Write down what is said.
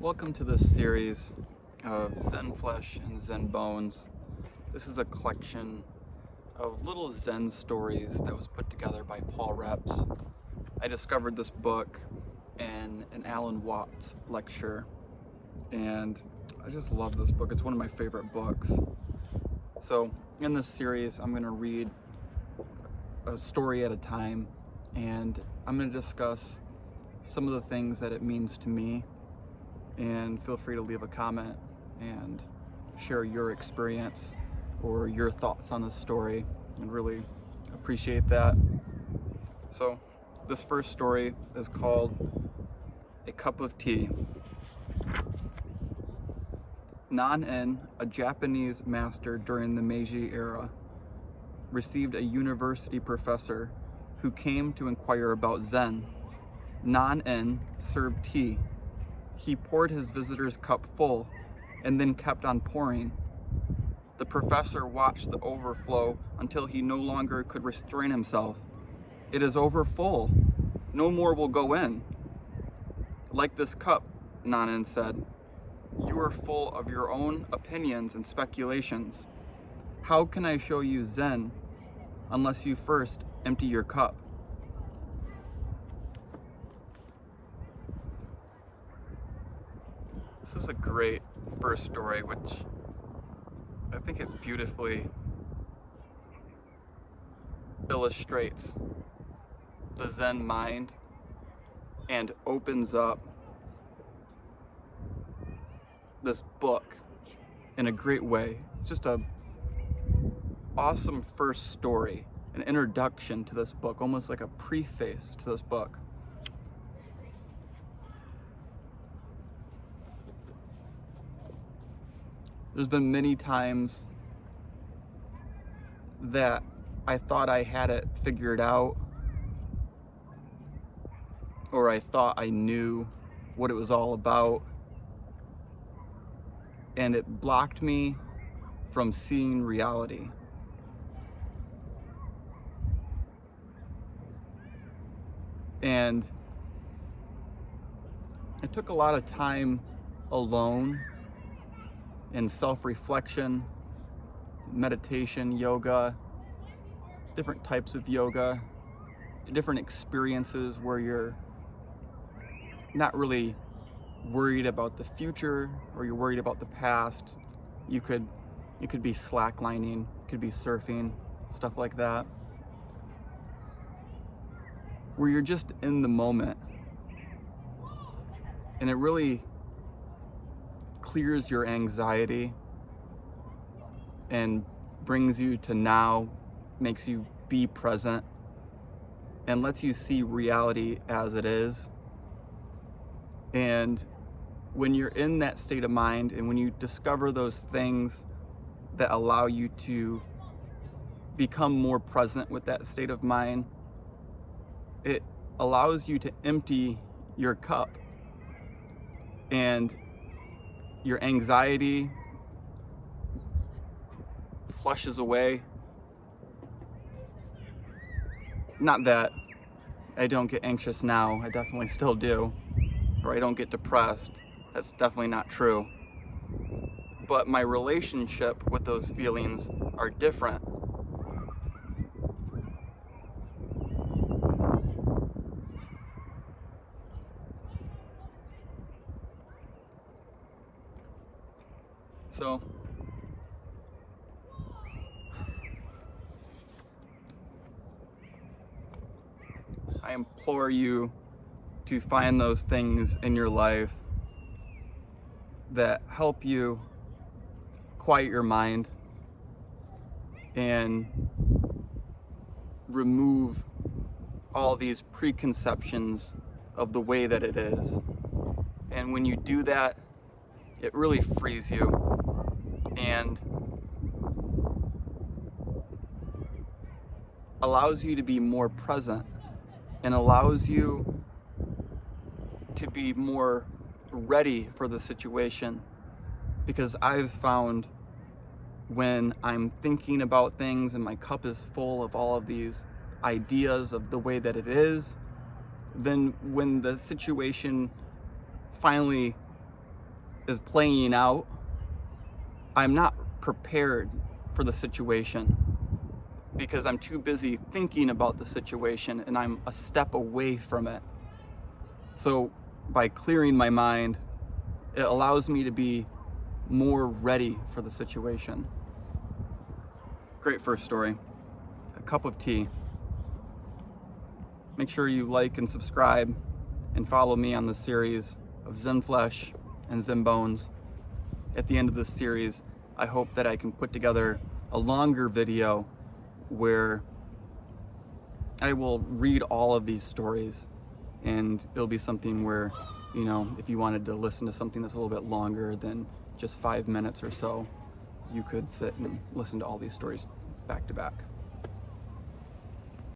Welcome to this series of Zen Flesh and Zen Bones. This is a collection of little Zen stories that was put together by Paul Reps. I discovered this book in an Alan Watts lecture, and I just love this book. It's one of my favorite books. So in this series, I'm going to read a story at a time, and I'm going to discuss some of the things that it means to me. And feel free to leave a comment and share your experience or your thoughts on the story. I'd really appreciate that. So this first story is called A Cup of Tea. Nan-en, a Japanese master during the Meiji era, received a university professor who came to inquire about Zen. Nan-en served tea. He poured his visitor's cup full and then kept on pouring. The professor watched the overflow until he no longer could restrain himself. "It is over full. No more will go in." "Like this cup," Nan-en said, "you are full of your own opinions and speculations. How can I show you Zen unless you first empty your cup?" This is a great first story, which I think it beautifully illustrates the Zen mind and opens up this book in a great way. It's just a awesome first story, an introduction to this book, almost like a preface to this book. There's been many times that I thought I had it figured out, or I thought I knew what it was all about, and it blocked me from seeing reality. And it took a lot of time alone in self-reflection, meditation, yoga, different types of yoga, different experiences where you're not really worried about the future or you're worried about the past. You could be slacklining, could be surfing, stuff like that, where you're just in the moment. And it really clears your anxiety and brings you to now, makes you be present, and lets you see reality as it is. And when you're in that state of mind, and when you discover those things that allow you to become more present with that state of mind, it allows you to empty your cup, and your anxiety flushes away. Not that I don't get anxious now, I definitely still do, or I don't get depressed. That's definitely not true. But my relationship with those feelings are different. So I implore you to find those things in your life that help you quiet your mind and remove all these preconceptions of the way that it is. And when you do that, it really frees you and allows you to be more present and allows you to be more ready for the situation. Because I've found when I'm thinking about things and my cup is full of all of these ideas of the way that it is, then when the situation finally is playing out, I'm not prepared for the situation because I'm too busy thinking about the situation and I'm a step away from it. So by clearing my mind, it allows me to be more ready for the situation. Great first story. A cup of tea. Make sure you like and subscribe and follow me on the series of Zen Flesh and Zen Bones. At the end of this series, I hope that I can put together a longer video where I will read all of these stories, and it'll be something where, you know, if you wanted to listen to something that's a little bit longer than just 5 minutes or so, you could sit and listen to all these stories back to back.